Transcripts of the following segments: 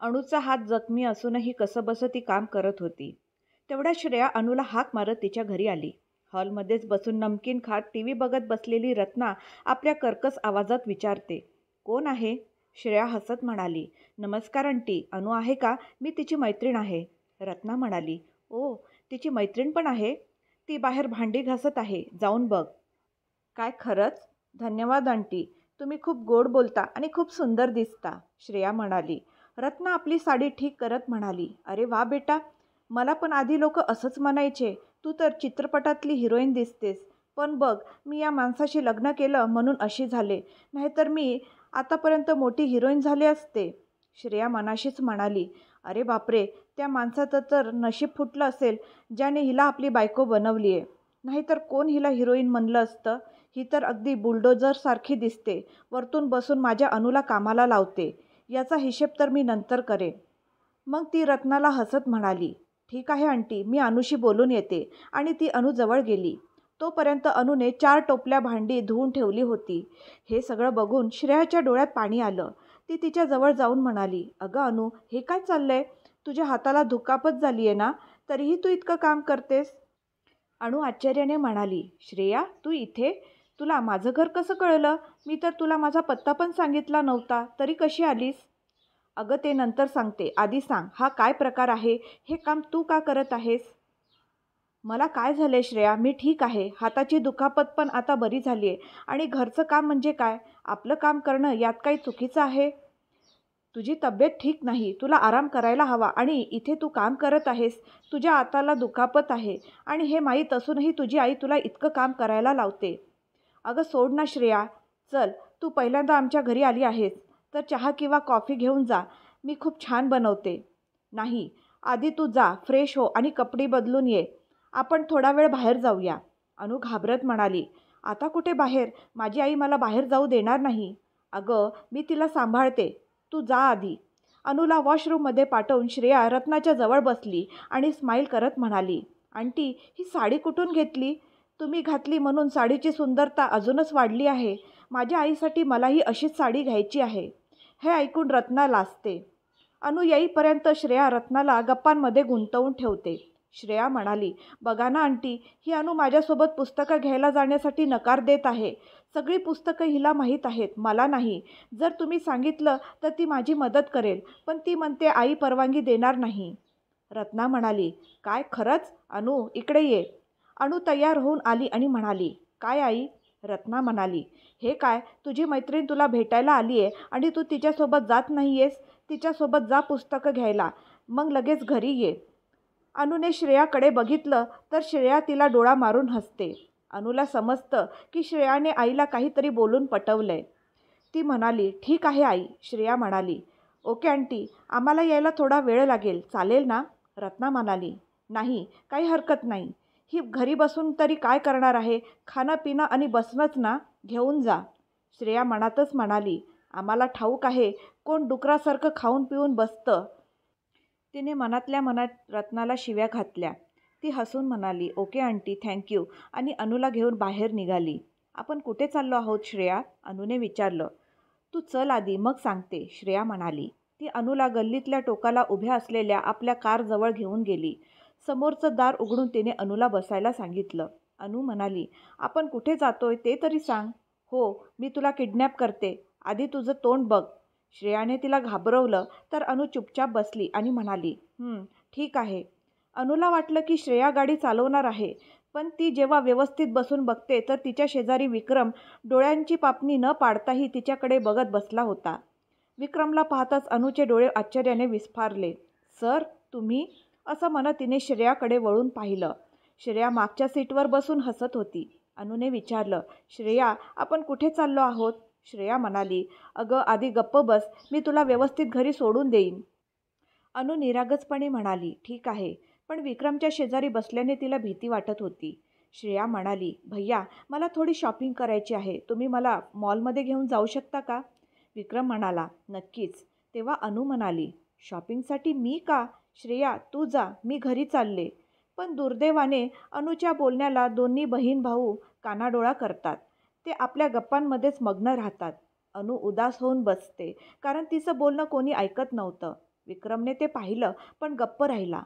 अणूचा हात जखमी असूनही कसंबसं ती काम करत होती. तेवढ्यात श्रेया अणूला हाक मारत तिच्या घरी आली. हॉलमध्येच बसून नमकीन खात टीव्ही बघत बसलेली रत्ना आपल्या कर्कश आवाजात विचारते, "कोण आहे?" श्रेया हसत म्हणाली, "नमस्कार आंटी, अणू आहे का? मी तिची मैत्रीण आहे." रत्ना म्हणाली, "ओ, तिची मैत्रीण पण आहे? ती बाहेर भांडी घासत आहे, जाऊन बघ." "काय खरंच? धन्यवाद आंटी. तुम्ही खूप गोड बोलता आणि खूप सुंदर दिसता," श्रेया म्हणाली. रत्ना आपली साडी ठीक करत म्हणाली, "अरे वा बेटा, मला पण आधी लोक असंच म्हणायचे, तू तर चित्रपटातली हिरोईन दिसतेस. पण बघ, मी या माणसाशी लग्न केलं म्हणून अशी झाले, नाहीतर मी आतापर्यंत मोठी हिरोईन झाले असते." श्रेया मनाशीच म्हणाली, "अरे बापरे, त्या माणसाचं तर नशीब फुटलं असेल, ज्याने हिला आपली बायको बनवली आहे. नाहीतर कोण हिला हिरोईन म्हणलं असतं. ही तर अगदी बुलडोझरसारखी दिसते. वरतून बसून माझ्या अणूला कामाला लावते. याचा हिशेब तर मी नंतर करेन." मग ती रत्नाला हसत म्हणाली, "ठीक आहे आंटी, मी अनूशी बोलून येते." आणि ती अनूजवळ गेली. तोपर्यंत अनूने 4 टोपल्या भांडी धुवून ठेवली होती. हे सगळं बघून श्रेयाच्या डोळ्यात पाणी आलं. ती तिच्या जवळ जाऊन म्हणाली, "अगं अनू, हे काय चाललंय? तुझ्या हाताला दुखापत झाली आहे ना? तरीही तू इतकं काम करतेस?" अणू आश्चर्याने म्हणाली, "श्रेया, तू इथे? तुला माझं घर कसं कळलं? मी तर तुला माझा पत्ता पण सांगितला नव्हता, तरी कशी आलीस?" "अगं ते नंतर सांगते. आधी सांग, हा काय प्रकार आहे? हे काम तू का करत आहेस?" "मला काय झालंय श्रेया? मी ठीक आहे. हाताची दुखापत पण आता बरी झाली आहे. आणि घरचं काम म्हणजे काय? आपलं काम करणं यात काही चुकीचं आहे?" "तुझी तब्येत ठीक नाही. तुला आराम करायला हवा आणि इथे तू काम करत आहेस. तुझ्या हाताला दुखापत आहे आणि हे माहीत असूनही तुझी आई तुला इतकं काम करायला लावते." "अगं सोड ना श्रेया. चल, तू पहिल्यांदा आमच्या घरी आली आहेस, तर चहा किंवा कॉफी घेऊन जा. मी खूप छान बनवते." "नाही, आधी तू जा, फ्रेश हो आणि कपडे बदलून ये. आपण थोडा वेळ बाहेर जाऊया." अनु घाबरत म्हणाली, "आता कुठे बाहेर? माझी आई मला बाहेर जाऊ देणार नाही." "अगं, मी तिला सांभाळते. तू जा आधी." अनुला वॉशरूममध्ये पाठवून श्रेया रत्नाच्या जवळ बसली आणि स्माईल करत म्हणाली, "आंटी, ही साडी कुठून घेतली? तुम्ही घातली म्हणून साडीची सुंदरता अजूनच वाढली आहे. माझ्या आईसाठी मलाही अशीच साडी घ्यायची आहे." हे ऐकून रत्ना लाजते. अनु येईपर्यंत श्रेया रत्नाला गप्पांमध्ये गुंतवून ठेवते. श्रेया म्हणाली, "बघा ना आंटी, ही अनु माझ्यासोबत पुस्तकं घ्यायला जाण्यासाठी नकार देत आहे. सगळी पुस्तकं हिला माहीत आहेत, मला नाही. जर तुम्ही सांगितलं तर ती माझी मदत करेल, पण ती म्हणते आई परवानगी देणार नाही." रत्ना म्हणाली, "काय खरंच? अनु, इकडे ये." अनु तयार होऊन आली आणि म्हणाली, "काय आई?" रत्ना म्हणाली, "हे काय, तुझी मैत्रीण तुला भेटायला आली आहे आणि तू तिच्यासोबत जात नाही आहेस? तिच्यासोबत जा पुस्तकं घ्यायला, मग लगेच घरी ये." अनुने श्रेयाकडे बघितलं तर श्रेया तिला डोळा मारून हसते. अनुला समजतं की श्रेयाने आईला काहीतरी बोलून पटवलंय. ती म्हणाली, "ठीक आहे आई." श्रेया म्हणाली, "ओके आंटी, आम्हाला यायला थोडा वेळ लागेल, चालेल ना?" रत्ना म्हणाली, "नाही, काही हरकत नाही. ही घरी बसून तरी काय करणार आहे? खाणं पिणं आणि बसणंच ना, घेऊन जा." श्रेया मनातच म्हणाली, "आम्हाला ठाऊक आहे, कोण डुकरासारखं खाऊन पिऊन बसतं." तिने मनातल्या मनात रत्नाला शिव्या घातल्या. ती हसून म्हणाली, "ओके आंटी, थँक्यू." आणि अनुला घेऊन बाहेर निघाली. "आपण कुठे चाललो आहोत श्रेया?" अनुने विचारलं. "तू चल आधी, मग सांगते," श्रेया म्हणाली. ती अनुला गल्लीतल्या टोकाला उभ्या असलेल्या आपल्या कारजवळ घेऊन गेली. समोरचं दार उघडून तिने अनुला बसायला सांगितलं. अनु म्हणाली, "आपण कुठे जातोय ते तरी सांग." "हो, मी तुला किडनॅप करते. आधी तुझं तोंड बघ." श्रेयाने तिला घाबरवलं तर अनु चुपचाप बसली आणि म्हणाली, ठीक आहे." अनुला वाटलं की श्रेया गाडी चालवणार आहे, पण ती जेव्हा व्यवस्थित बसून बघते तर तिच्या शेजारी विक्रम डोळ्यांची पापणी न पाडताही तिच्याकडे बघत बसला होता. विक्रमला पाहताच अनुचे डोळे आश्चर्याने विस्फारले. "सर, तुम्ही?" असं म्हणत तिने श्रेयाकडे वळून पाहिलं. श्रेया मागच्या सीटवर बसून हसत होती. अनुने विचारलं, "श्रेया, आपण कुठे चाललो आहोत?" श्रेया म्हणाली, "अगं आधी गप्प बस, मी तुला व्यवस्थित घरी सोडून देईन." अनु निरागसपणे म्हणाली, "ठीक आहे." पण विक्रमच्या शेजारी बसल्याने तिला भीती वाटत होती. श्रेया म्हणाली, "भैया, मला थोडी शॉपिंग करायची आहे. तुम्ही मला मॉलमध्ये घेऊन जाऊ शकता का?" विक्रम म्हणाला, "नक्कीच." तेव्हा अनु म्हणाली, "शॉपिंगसाठी मी का? श्रेया, तू जा, मी घरी चालले." पण दुर्दैवाने अनुच्या बोलण्याला दोन्ही बहीण भाऊ कानाडोळा करतात. ते आपल्या गप्पांमध्येच मग्न राहतात. अनु उदास होऊन बसते, कारण तिचं बोलणं कोणी ऐकत नव्हतं. विक्रमने ते पाहिलं पण गप्प राहिला.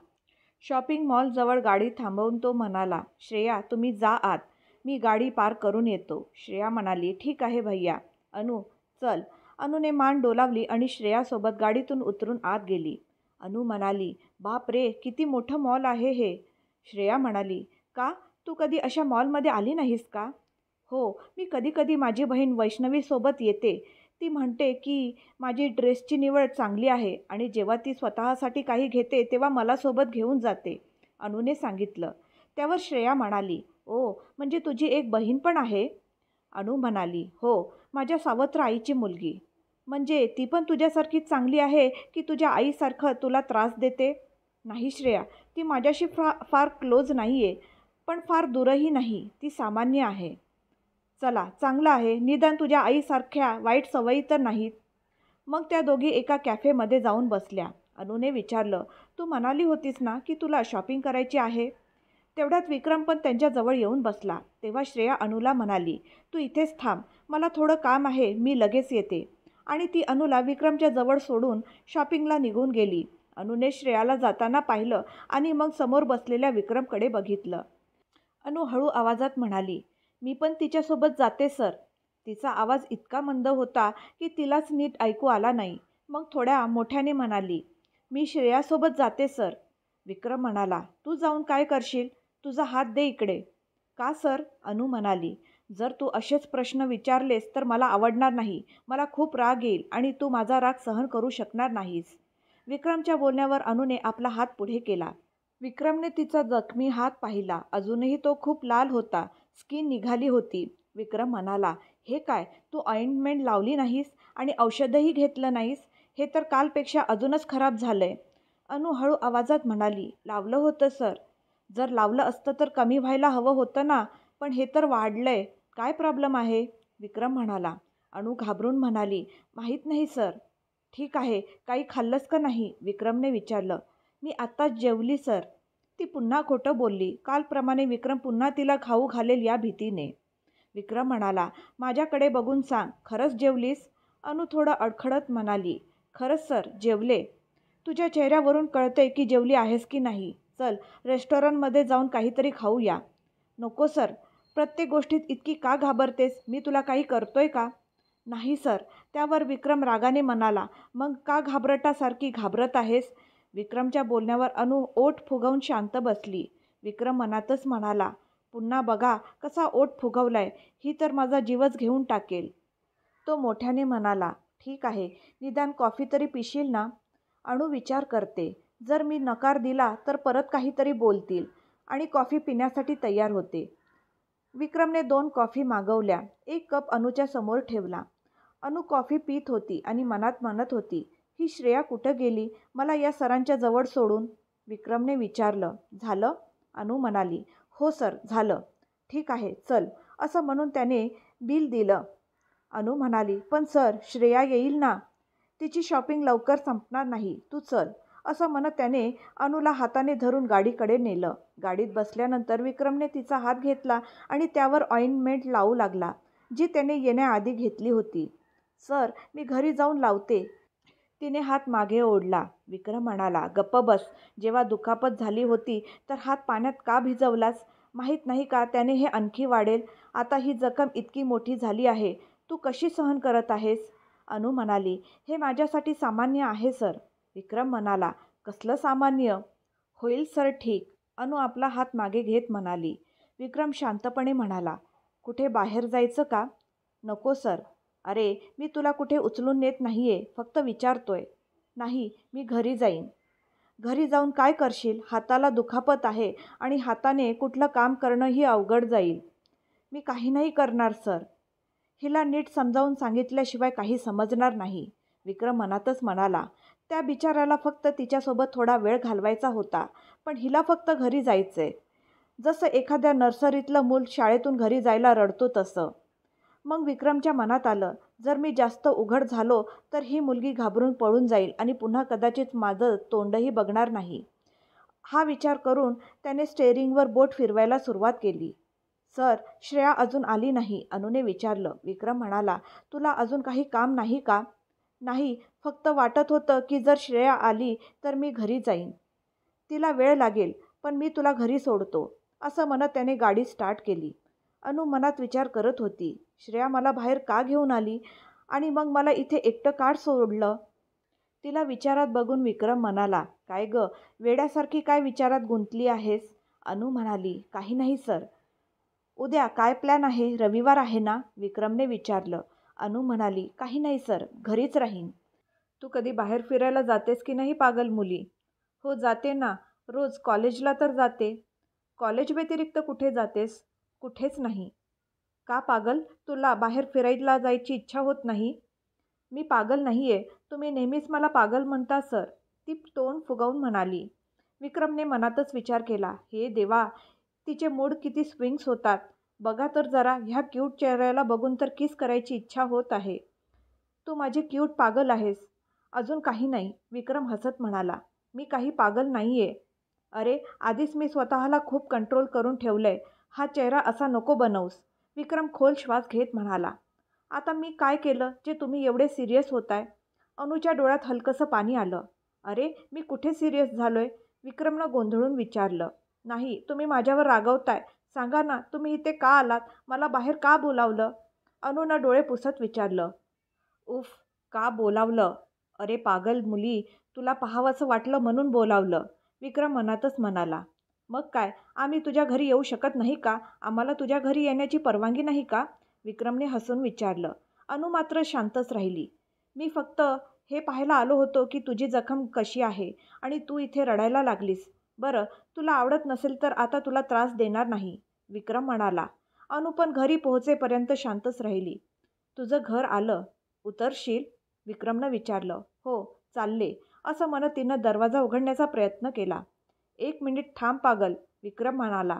शॉपिंग मॉलजवळ गाडी थांबवून तो म्हणाला, श्रेया तुम्ही जा आत, मी गाडी पार्क करून येतो. श्रेया म्हणाली, ठीक आहे भैया. अनु चल. अनुने मान डोलावली आणि श्रेयासोबत गाडीतून उतरून आत गेली. अनु म्हणाली, बाप रे किती मोठं मॉल आहे हे. श्रेया म्हणाली, का तू कधी अशा मॉलमध्ये आली नाहीस का? हो, मी कधी कधी माझी बहीण वैष्णवीसोबत येते. ती म्हणते की माझी ड्रेसची निवड चांगली आहे आणि जेव्हा ती स्वतःसाठी काही घेते तेव्हा मला सोबत घेऊन जाते, अनुने सांगितलं. त्यावर श्रेया म्हणाली, ओ म्हणजे तुझी एक बहीण पण आहे? अनु म्हणाली, हो, माझ्या सावत्र आईची मुलगी. म्हणजे ती पण तुझ्यासारखीच चांगली आहे की तुझ्या आईसारखं तुला त्रास देते? नाही श्रेया, ती माझ्याशी फार क्लोज नाही आहे, पण फार दूरही नाही. ती सामान्य आहे. चला चांगलं आहे, निदान तुझ्या आईसारख्या वाईट सवयी तर नाहीत. मग त्या दोघी एका कॅफेमध्ये जाऊन बसल्या. अनुने विचारलं, तू म्हणाली होतीस ना की तुला शॉपिंग करायची आहे? तेवढ्यात विक्रम पण त्यांच्याजवळ येऊन बसला. तेव्हा श्रेया अनुला म्हणाली, तू इथेच थांब, मला थोडं काम आहे, मी लगेच येते. आणि ती अनुला विक्रमच्या जवळ सोडून शॉपिंगला निघून गेली. अनुने श्रेयाला जाताना पाहिलं आणि मग समोर बसलेल्या विक्रमकडे बघितलं. अनु हळू आवाजात म्हणाली, मी पण तिच्यासोबत जाते सर. तिचा आवाज इतका मंद होता की तिलाच नीट ऐकू आला नाही. मग थोड्या मोठ्याने म्हणाली, मी श्रेयासोबत जाते सर. विक्रम म्हणाला, तू जाऊन काय करशील? तुझा हात दे इकडे. का सर? अनु म्हणाली, जर तू असेच प्रश्न विचारलेस तर मला आवडणार नाही. मला खूप राग येईल आणि तू माझा राग सहन करू शकणार नाहीस. विक्रमच्या बोलण्यावर अनुने आपला हात पुढे केला. विक्रमने तिचा जखमी हात पाहिला. अजूनही तो खूप लाल होता. स्किन निघाली होती. विक्रम म्हणाला, हे काय, तू ऑइंटमेंट लावली नाहीस आणि औषधही घेतलं नाहीस? हे तर कालपेक्षा अजूनच खराब झालंय. अनु हळू आवाजात म्हणाली, लावलं होतं सर. जर लावलं असतं तर कमी व्हायला हवं होतं ना, पण हे तर वाढलंय. काय प्रॉब्लेम आहे? विक्रम म्हणाला. अनु घाबरून म्हणाली, माहीत नाही सर. ठीक आहे, काही खाल्लंस का नाही? विक्रमने विचारलं. मी आत्ताच जेवली सर. ती पुन्हा खोटं बोलली. कालप्रमाणे विक्रम पुन्हा तिला खाऊ घालेल या भीतीने. विक्रम म्हणाला, माझ्याकडे बघून सांग, खरंच जेवलीस? अनु थोडं अडखळत म्हणाली, खरंच सर, जेवले. तुझ्या चेहऱ्यावरून कळतंय की जेवली आहेस की नाही. चल, रेस्टॉरंटमध्ये जाऊन काहीतरी खाऊया. नको सर. प्रत्येक गोष्टीत इतकी का घाबरतेस? मी तुला काही करतोय का? नाही सर. त्यावर विक्रम रागाने म्हणाला, मग का घाबरटासारखी घाबरत आहेस? विक्रमच्या बोलण्यावर अनु ओठ फुगवून शांत बसली. विक्रम मनातच म्हणाला, पुन्हा बघा कसा ओठ फुगवलाय, ही तर माझा जीवच घेऊन टाकेल. तो मोठ्याने म्हणाला, ठीक आहे, निदान कॉफी तरी पिशील ना? अनु विचार करते, जर मी नकार दिला तर परत काहीतरी बोलतील आणि कॉफी पिण्यासाठी तयार होते. विक्रमने 2 कॉफी मागवल्या. 1 कप अनुच्या समोर ठेवला. अनु कॉफी पीत होती आणि मनात म्हणत होती, ही श्रेया कुठं गेली, मला या सरांच्या जवळ सोडून? विक्रमने विचारलं, झालं? अनु म्हणाली, हो सर, झालं. ठीक आहे, चल. असं म्हणून त्याने बिल दिलं. अनु म्हणाली, पण सर, श्रेया येईल ना? तिची शॉपिंग लवकर संपणार नाही, तू चल. असं म्हणत त्याने अनुला हाताने धरून गाडीकडे नेलं. गाडीत बसल्यानंतर विक्रमने तिचा हात घेतला आणि त्यावर ऑइंटमेंट लावू लागला, जी त्याने येण्याआधी घेतली होती. सर, मी घरी जाऊन लावते. तिने हात मागे ओढला. विक्रम म्हणाला, गप्प बस. जेव्हा दुखापत झाली होती तर हात पाण्यात का भिजवलास? माहीत नाही का त्याने हे आणखी वाढेल? आता ही जखम इतकी मोठी झाली आहे, तू कशी सहन करत आहेस? अनु म्हणाली, हे माझ्यासाठी सामान्य आहे सर. विक्रम म्हणाला, कसलं सामान्य? होईल सर ठीक. अनु आपला हात मागे घेत म्हणाली. विक्रम शांतपणे म्हणाला, कुठे बाहेर जायचं का? नको सर. अरे, मी तुला कुठे उचलून नेत नाहीये, फक्त विचारतोय. नाही, मी घरी जाईन. घरी जाऊन काय करशील? हाताला दुखापत आहे आणि हाताने कुठलं काम करणंही अवघड जाईल. मी काही नाही करणार सर. हिला नीट समजावून सांगितल्याशिवाय काही समजणार नाही. विक्रम मनातच म्हणाला, त्या बिचाऱ्याला फक्त तिच्यासोबत थोडा वेळ घालवायचा होता, पण हिला फक्त घरी जायचंय. जसं एखाद्या नर्सरीतलं मूल शाळेतून घरी जायला रडतो तसं. मग विक्रमच्या मनात आलं, जर मी जास्त उघड झालो तर ही मुलगी घाबरून पळून जाईल आणि पुन्हा कदाचित माझं तोंडही बघणार नाही. हा विचार करून त्याने स्टेअरिंगवर बोट फिरवायला सुरुवात केली. सर, श्रेया अजून आली नाही, अनुने विचारलं. विक्रम म्हणाला, तुला अजून काही काम नाही का? नाही, फक्त वाटत होतं की जर श्रेया आली तर मी घरी जाईन. तिला वेळ लागेल, पण मी तुला घरी सोडतो, असं म्हणत त्याने गाडी स्टार्ट केली. अनु मनात विचार करत होती, श्रेया मला बाहेर का घेऊन आली आणि मग मला इथे एकटं का सोडलं? तिला विचारात बघून विक्रम म्हणाला, काय गं, वेड्यासारखी काय विचारात गुंतली आहेस? अनु म्हणाली, काही नाही सर. उद्या काय प्लॅन आहे? रविवार आहे ना? विक्रमने विचारलं. अनु म्हणाली, काही नाही सर, घरीच राहीन. तू कधी बाहेर फिरायला जातेस की नाही पागल मुली? हो जाते ना, रोज कॉलेजला तर जाते. कॉलेज व्यतिरिक्त कुठे जातेस? कुठेच नाही. का पागल? तुला बाहेर फिरायला जायची इच्छा होत नाही? मी पागल नाही आहे. तुम्ही नेहमीच मला पागल म्हणता सर, ती तोंड फुगवून म्हणाली. विक्रमने मनातच विचार केला, हे देवा, तिचे मूड किती स्विंग्स होतात. बघा तर जरा, ह्या क्यूट चेहऱ्याला बघून तर किस करायची इच्छा होत आहे. तू माझी क्यूट पागल आहेस. अजून काही नाही, विक्रम हसत म्हणाला. मी काही पागल नाही आहे. अरे, आधीच मी स्वतःला खूप कंट्रोल करून ठेवलंय. हा चेहरा असा नको बनवूस. विक्रम खोल श्वास घेत म्हणाला. आता मी काय केलं जे तुम्ही एवढे सिरियस होताय? अनुच्या डोळ्यात हलकंसं पाणी आलं. अरे, मी कुठे सिरियस झालोय? विक्रमनं गोंधळून विचारलं. नाही, तुम्ही माझ्यावर रागवताय. सांगा ना, तुम्ही इथे का आलात? मला बाहेर का बोलावलं? अनुनं डोळे पुसत विचारलं. उफ, का बोलावलं? अरे पागल मुली, तुला पाहावंसं वाटलं म्हणून बोलावलं. विक्रम मनातच म्हणाला. मग काय, आम्ही तुझ्या घरी येऊ शकत नाही का? आम्हाला तुझ्या घरी येण्याची परवानगी नाही का? विक्रमने हसून विचारलं. अनु मात्र शांतच राहिली. मी फक्त हे पाहायला आलो होतो की तुझी जखम कशी आहे आणि तू इथे रडायला लागलीस. बरं, तुला आवडत नसेल तर आता तुला त्रास देणार नाही, विक्रम म्हणाला. अनु पण घरी पोहोचेपर्यंत शांतच राहिली. तुझं घर आलं, उतरशील? विक्रमनं विचारलं. हो, चालले, असं म्हणत तिनं दरवाजा उघडण्याचा प्रयत्न केला. 1 मिनिट थांब पागल, विक्रम म्हणाला.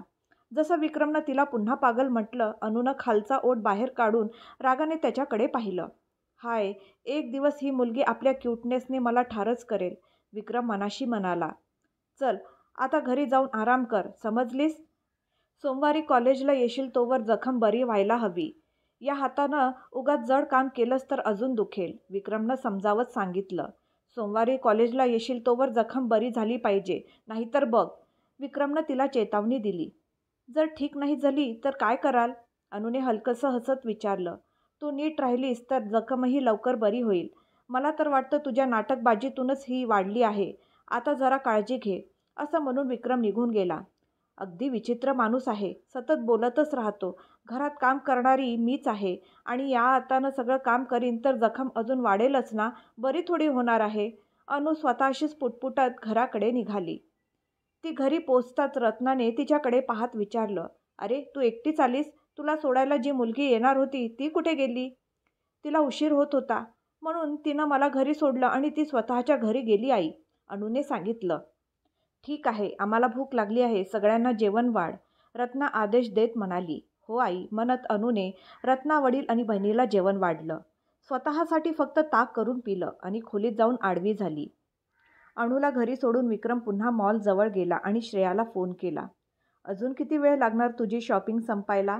जसं विक्रमनं तिला पुन्हा पागल म्हटलं, अनुनं खालचा ओठ बाहेर काढून रागाने त्याच्याकडे पाहिलं. हाय, एक दिवस ही मुलगी आपल्या क्यूटनेसने मला ठारच करेल, विक्रम मनाशी म्हणाला. चल, आता घरी जाऊन आराम कर, समजलीस? सोमवारी कॉलेजला येशील तोवर जखम बरी व्हायला हवी. या हातानं उगाच जड काम केलंस तर अजून दुखेल, विक्रमनं समजावत सांगितलं. सोमवारी कॉलेजला येशील तोवर जखम बरी झाली पाहिजे, नाहीतर बघ, विक्रमनं तिला चेतावणी दिली. जर ठीक नाही झाली तर काय कराल? अनुने हलकंसं हसत विचारलं. तू नीट राहिलीस तर जखमही लवकर बरी होईल. मला तर वाटतं तुझ्या नाटकबाजीतूनच ही वाढली आहे. आता जरा काळजी घे, असं म्हणून विक्रम निघून गेला. अगदी विचित्र माणूस आहे, सतत बोलतच राहतो. घरात काम करणारी मीच आहे आणि या हातानं सगळं काम करीन तर जखम अजून वाढेलच ना, बरी थोडी होणार आहे. अनु स्वतःशीच पुटपुटत घराकडे निघाली. ती घरी पोचताच रत्नाने तिच्याकडे पाहत विचारलं, अरे तू एकटीच आलीस? तुला सोडायला जी मुलगी येणार होती ती कुठे गेली? तिला उशीर होत होता, म्हणून तिनं मला घरी सोडलं आणि ती स्वतःच्या घरी गेली आई, अनुने सांगितलं. ठीक आहे, आम्हाला भूक लागली आहे, सगळ्यांना जेवण वाढ, रत्ना आदेश देत म्हणाली. हो आई, म्हणत अनुने रत्ना, वडील आणि बहिणीला जेवण वाढलं. स्वतःसाठी फक्त ताक करून पिलं आणि खोलीत जाऊन आडवी झाली. अनुला घरी सोडून विक्रम पुन्हा मॉलजवळ गेला आणि श्रेयाला फोन केला. अजून किती वेळ लागणार तुझी शॉपिंग संपायला?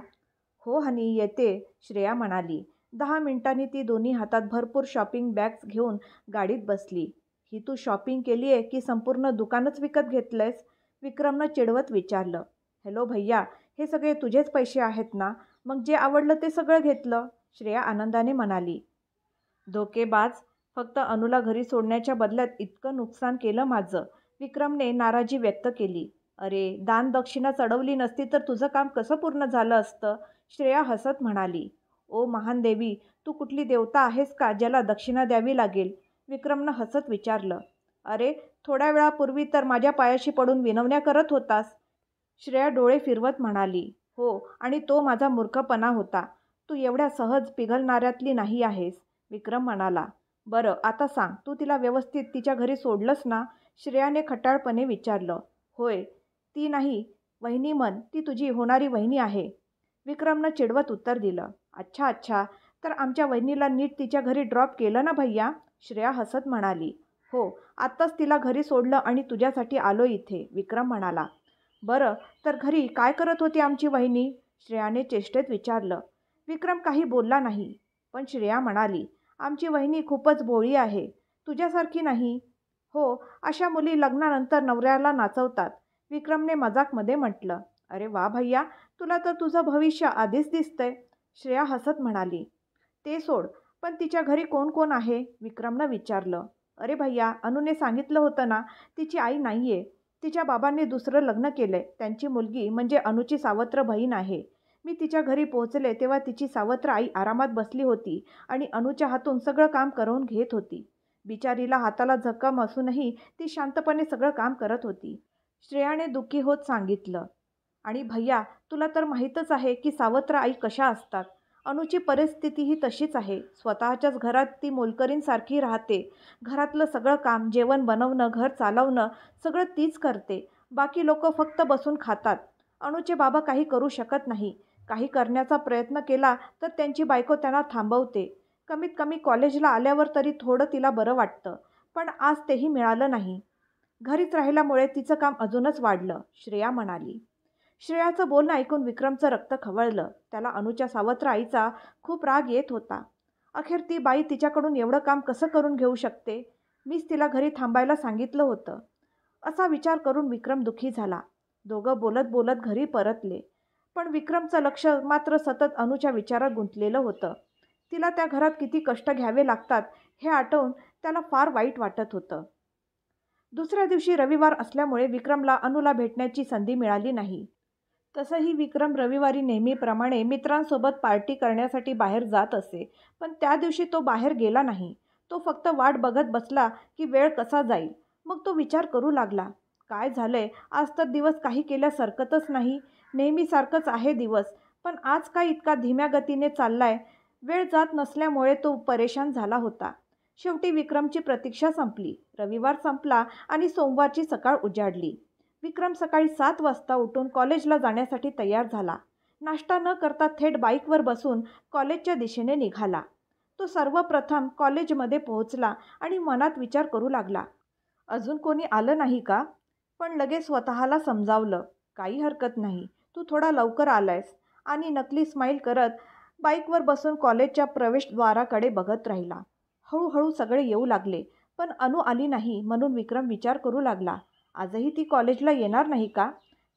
हो हनी, येते, श्रेया म्हणाली. 10 मिनिटांनी ती दोन्ही हातात भरपूर शॉपिंग बॅग्स घेऊन गाडीत बसली. ही तू शॉपिंग केली आहे की संपूर्ण दुकानच विकत घेतलंयस? विक्रमनं चिडवत विचारलं. हॅलो भैया, हे सगळे तुझेच पैसे आहेत ना, मग जे आवडलं ते सगळं घेतलं, श्रेया आनंदाने म्हणाली. धोकेबाज, फक्त अनुला घरी सोडण्याच्या बदल्यात इतकं नुकसान केलं माझं, विक्रमने नाराजी व्यक्त केली. अरे, दानदक्षिणा चढवली नसती तर तुझं काम कसं पूर्ण झालं असतं, श्रेया हसत म्हणाली. ओ महान देवी, तू कुठली देवता आहेस का ज्याला दक्षिणा द्यावी लागेल, विक्रमनं हसत विचारलं. अरे, थोड्या वेळापूर्वी तर माझ्या पायाशी पडून विनवण्या करत होतास, श्रेया डोळे फिरवत म्हणाली. हो, आणि तो माझा मूर्खपणा होता. तू एवढ्या सहज पिघलणाऱ्यातली नाही आहेस, विक्रम म्हणाला. बरं, आता सांग, तू तिला व्यवस्थित तिच्या घरी सोडलंस ना, श्रेयाने खट्टाळपणे विचारलं. होय, ती नाही, वहिनी म्हण, ती तुझी होणारी वहिनी आहे, विक्रमनं चिडवत उत्तर दिलं. अच्छा अच्छा, तर आमच्या वहिनीला नीट तिच्या घरी ड्रॉप केलं ना भैया, श्रेया हसत म्हणाली. हो, आत्ताच तिला घरी सोडलं आणि तुझ्यासाठी आलो इथे, विक्रम म्हणाला. बरं, तर घरी काय करत होती आमची वहिनी, श्रेयाने चेष्टेत विचारलं. विक्रम काही बोलला नाही, पण श्रेया म्हणाली. आमची वहिनी खूपच भोळी आहे, तुझ्यासारखी नाही. हो, अशा मुली लग्नानंतर नवऱ्याला नाचवतात, विक्रमने मजाकमध्ये म्हटलं. अरे वा भैया, तुला तर तुझं भविष्य आधीच दिसतंय, श्रेया हसत म्हणाली. ते सोड, पण तिच्या घरी कोण कोण आहे, विक्रमनं विचारलं. अरे भैया, अनुने सांगितलं होतं ना, तिची आई नाहीये. तिच्या बाबांनी दुसरं लग्न केलंय. त्यांची मुलगी म्हणजे अनुची सावत्र बहीण आहे. मी तिच्या घरी पोहोचले तेव्हा तिची सावत्र आई आरामात बसली होती आणि अनुच्या हातून सगळं काम करून घेत होती. बिचारीला हाताला जखम असूनही ती शांतपणे सगळं काम करत होती, श्रेयाने दुःखी होत सांगितलं. आणि भैया, तुला तर माहीतच आहे की सावत्र आई कशा असतात. अनुची परिस्थितीही तशीच आहे. स्वतःच्याच घरात ती मोलकरीणसारखी राहते. घरातलं सगळं काम, जेवण बनवणं, घर चालवणं सगळं तीच करते. बाकी लोक फक्त बसून खातात. अनुचे बाबा काही करू शकत नाही. काही करण्याचा प्रयत्न केला तर त्यांची बायको त्यांना थांबवते. कमीत कमी कॉलेजला आल्यावर तरी थोडं तिला बरं वाटतं. पण आज तेही मिळालं नाही. घरीच राहिल्यामुळे तिचं काम अजूनच वाढलं, श्रेया म्हणाली. श्रेयाचं बोलणं ऐकून विक्रमचं रक्त खवळलं. त्याला अनुच्या सावत्र आईचा खूप राग येत होता. अखेर ती बाई तिच्याकडून एवढं काम कसं करून घेऊ शकते? मीच तिला घरी थांबायला सांगितलं होतं. असा विचार करून विक्रम दुःखी झाला. दोघं बोलत बोलत घरी परतले. पण विक्रमचं लक्ष मात्र सतत अनुच्या विचारात गुंतलेलं होतं. तिला त्या घरात किती कष्ट घ्यावे लागतात हे आठवून त्याला फार वाईट वाटत होतं. दुसऱ्या दिवशी रविवार असल्यामुळे विक्रमला अनुला भेटण्याची संधी मिळाली नाही. तसंही विक्रम रविवारी नेहमीप्रमाणे मित्रांसोबत पार्टी करण्यासाठी बाहेर जात असे. पण त्या दिवशी तो बाहेर गेला नाही. तो फक्त वाट बघत बसला की वेळ कसा जाईल. मग तो विचार करू लागला, काय झालंय, आज तर दिवस काही केल्या सरकतच नाही. नेहमीसारखंच आहे दिवस, पण आज काय इतका धीम्या गतीने चाललाय. वेळ जात नसल्यामुळे तो परेशान झाला होता. शेवटी विक्रमची प्रतीक्षा संपली. रविवार संपला आणि सोमवारची सकाळ उजाडली. विक्रम सकाळी 7 वाजता उठून कॉलेजला जाण्यासाठी तयार झाला. नाश्ता न करता थेट बाईकवर बसून कॉलेजच्या दिशेने निघाला. तो सर्वप्रथम कॉलेजमध्ये पोहोचला आणि मनात विचार करू लागला, अजून कोणी आलं नाही का? पण लगेच स्वतःला समजावलं, काही हरकत नाही, तू थोडा लवकर आलायस. आणि नकली स्माईल करत बाईकवर बसून कॉलेजच्या प्रवेशद्वाराकडे बघत राहिला. हळूहळू सगळे येऊ लागले, पण अनु आली नाही म्हणून विक्रम विचार करू लागला, आजही ती कॉलेजला येणार नाही का?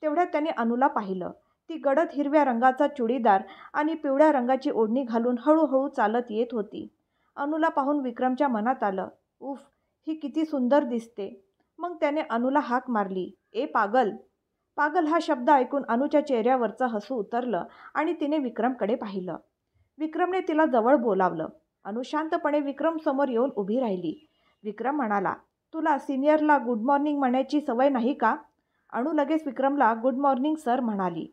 तेवढ्यात त्याने अनुला पाहिलं. ती गडद हिरव्या रंगाचा चुडीदार आणि पिवळ्या रंगाची ओढणी घालून हळूहळू चालत येत होती. अनुला पाहून विक्रमच्या मनात आलं, उफ, ही किती सुंदर दिसते. मग त्याने अनुला हाक मारली, ए पागल. पागल हा शब्द ऐकून अनुच्या चेहऱ्यावरचं हसू उतरलं आणि तिने विक्रमकडे पाहिलं. विक्रमने तिला जवळ बोलावलं. अनु शांतपणे विक्रम समोर येऊन उभी राहिली. विक्रम म्हणाला, तुला सिनियरला गुड मॉर्निंग म्हणायची सवय नाही का? अनु लगेच विक्रमला गुड मॉर्निंग सर म्हणाली.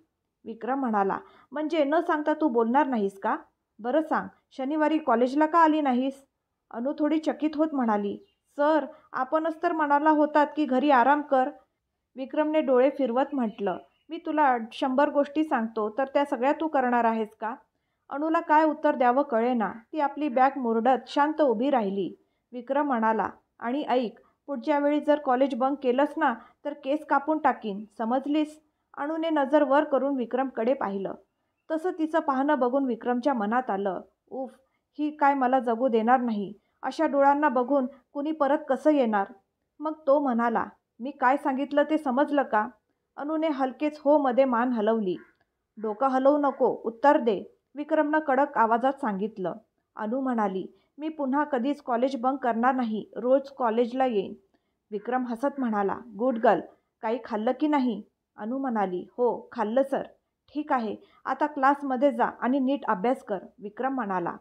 विक्रम म्हणाला, म्हणजे न सांगता तू बोलणार नाहीस का? बरं सांग, शनिवारी कॉलेजला का आली नाहीस? अनु थोडी चकित होत म्हणाली, सर, आपणच तर म्हणाला होतात की घरी आराम कर. विक्रमने डोळे फिरवत म्हटलं, मी तुला 100 गोष्टी सांगतो तर त्या सगळ्या तू करणार आहेस का? अनुला काय उत्तर द्यावं कळेना. ती आपली बॅग मुरडत शांत उभी राहिली. विक्रम म्हणाला, आणि ऐक, पुढच्या वेळी जर कॉलेज बंक केलंस ना तर केस कापून टाकीन, समजलीस? अनुने नजर वर करून विक्रमकडे पाहिलं. तसं तिचं पाहणं बघून विक्रमच्या मनात आलं, उफ, ही काय मला जगू देणार नाही. अशा डोळ्यांना बघून कुणी परत कसं येणार? मग तो म्हणाला, मी काय सांगितलं ते समजलं का? अनुने हलकेच हो मध्ये मान हलवली. डोकं हलवू नको, उत्तर दे, विक्रमनं कडक आवाजात सांगितलं. अनु म्हणाली, मी पुन्हा कधीच कॉलेज बंक करणार नाही, रोज कॉलेजला येईन. विक्रम हसत म्हणाला, गुड गर्ल, काही खाल्लं की नाही? अनु म्हणाली, हो खाल्लं सर. ठीक आहे, आता क्लासमध्ये जा आणि नीट अभ्यास कर, विक्रम म्हणाला.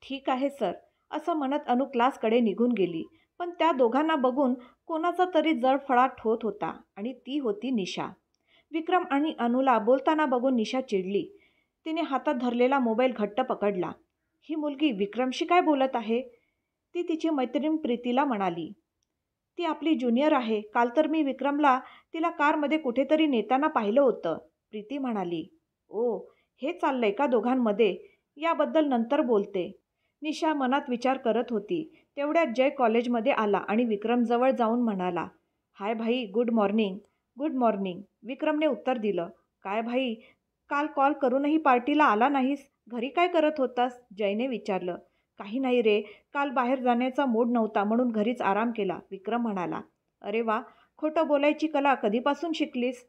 ठीक आहे सर, असं म्हणत अनु क्लासकडे निघून गेली. पण त्या दोघांना बघून कोणाचा तरी जळफळाट होत होता आणि ती होती निशा. विक्रम आणि अनुला बोलताना बघून निशा चिडली. तिने हातात धरलेला मोबाईल घट्ट पकडला. ही मुलगी विक्रमशी काय बोलत आहे? ती तिची मैत्रीण प्रीतीला म्हणाली. ती आपली ज्युनियर आहे. काल तर मी विक्रमला तिला कारमध्ये कुठेतरी नेताना पाहिलं होतं, प्रीती म्हणाली. ओ, हे चाललंय का दोघांमध्ये? याबद्दल नंतर बोलते, निशा मनात विचार करत होती. तेवढ्यात जय कॉलेजमध्ये आला आणि विक्रमजवळ जाऊन म्हणाला, हाय भाई, गुड मॉर्निंग. गुड मॉर्निंग, विक्रमने उत्तर दिलं. काय भाई, काल कॉल करूनही पार्टीला आला नाहीस, घरी काय करत होतास? जयने विचारलं. काही नाही रे, काल बाहेर जाण्याचा मूड नव्हता म्हणून घरीच आराम केला, विक्रम म्हणाला. अरे वा, खोटं बोलायची कला कधीपासून शिकलीस?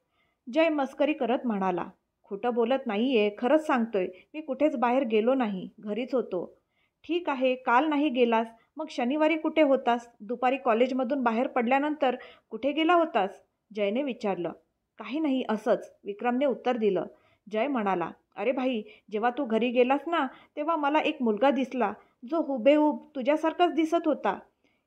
जय मस्करी करत म्हणाला. खोटं बोलत नाहीये, खरंच सांगतोय. मी कुठेच बाहेर गेलो नाही, घरीच होतो. ठीक आहे, काल नाही गेलास, मग शनिवारी कुठे होतास? दुपारी कॉलेजमधून बाहेर पडल्यानंतर कुठे गेला होतास? जयने विचारलं. काही नाही, असंच, विक्रमने उत्तर दिलं. जय म्हणाला. अरे भाई, जेव्हा तू घरी गेलास ना, तेव्हा मला एक मुलगा दिसला, जो हुबेहूब तुझ्यासारखाच दिसत होता.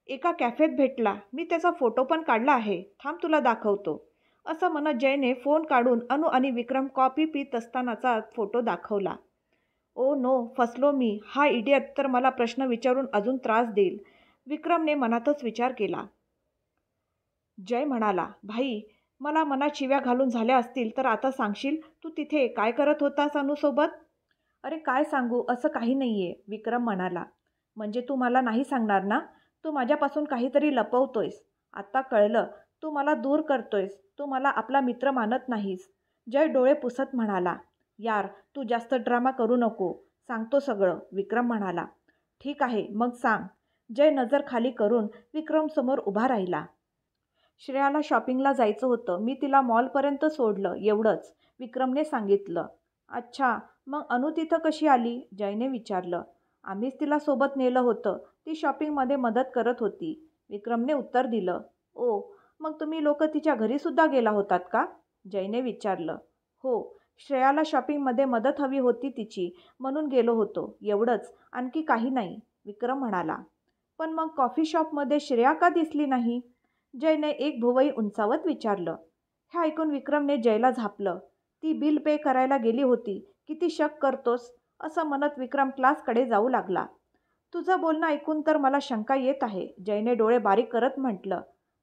एका कॅफेत भेटला. मी त्याचा फोटो पण काढला आहे. थांब तुला दाखवतो. असं म्हणत जयने फोन काढून अनु आणि विक्रम कॉफी पीत असतानाचा फोटो दाखवला. ओ नो, फसलो मी. हा इडियट तर मला प्रश्न विचारून अजून त्रास देईल. विक्रमने मनातच विचार केला. जय म्हणाला. भाई, मला मनात शिव्या घालून झाल्या असतील तर आता सांगशील, तू तिथे काय करत होतास अनुसोबत? अरे काय सांगू, असं काही नाहीये, विक्रम म्हणाला. म्हणजे तू मला नाही सांगणार ना? तू माझ्यापासून काहीतरी लपवतोयस. आत्ता कळलं, तू मला दूर करतोयस. तू मला आपला मित्र मानत नाहीस. जय डोळे पुसत म्हणाला. यार, तू जास्त ड्रामा करू नको. सांगतो सगळं, विक्रम म्हणाला. ठीक आहे, मग सांग. जय नजर खाली करून विक्रमसमोर उभा राहिला. श्रेयाला शॉपिंगला जायचं होतं. मी तिला मॉलपर्यंत सोडलं, एवढंच, विक्रमने सांगितलं. अच्छा, मग अनु तिथं कशी आली? जयने विचारलं. आम्हीच तिला सोबत नेलं होतं. ती शॉपिंगमध्ये मदत करत होती, विक्रमने उत्तर दिलं. ओ, मग तुम्ही लोक तिच्या घरीसुद्धा गेला होतात का? जयने विचारलं. हो, श्रेयाला शॉपिंगमध्ये मदत हवी होती तिची, म्हणून गेलो होतो, एवढंच, आणखी काही नाही, विक्रम म्हणाला. पण मग कॉफी शॉपमध्ये श्रेया का दिसली नाही? जयने एक भुवई उंचावत विचारलं. हे ऐकून विक्रमने जयला झापलं. ती बिल पे करायला गेली होती. किती शक करतोस? असं म्हणत विक्रम क्लासकडे जाऊ लागला. तुझं बोलणं ऐकून तर मला शंका येत आहे, जयने डोळे बारीक करत म्हटलं.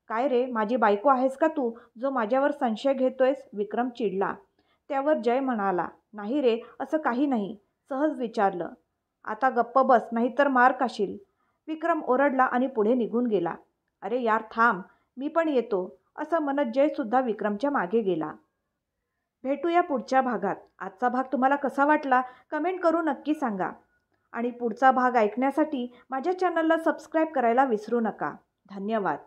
काय रे, माझी बायको आहेस का तू, जो माझ्यावर संशय घेतोयस? विक्रम चिडला. त्यावर जय म्हणाला. नाही रे, असं काही नाही, सहज विचारलं. आता गप्प बस, नाहीतर मार खाशील, विक्रम ओरडला आणि पुढे निघून गेला. अरे यार थांब, मी पण येतो, असं म्हणत जयसुद्धा विक्रमच्या मागे गेला. भेटूया पुढच्या भागात. आजचा भाग तुम्हाला कसा वाटला कमेंट करून नक्की सांगा. आणि पुढचा भाग ऐकण्यासाठी माझ्या चॅनलला सबस्क्राईब करायला विसरू नका. धन्यवाद.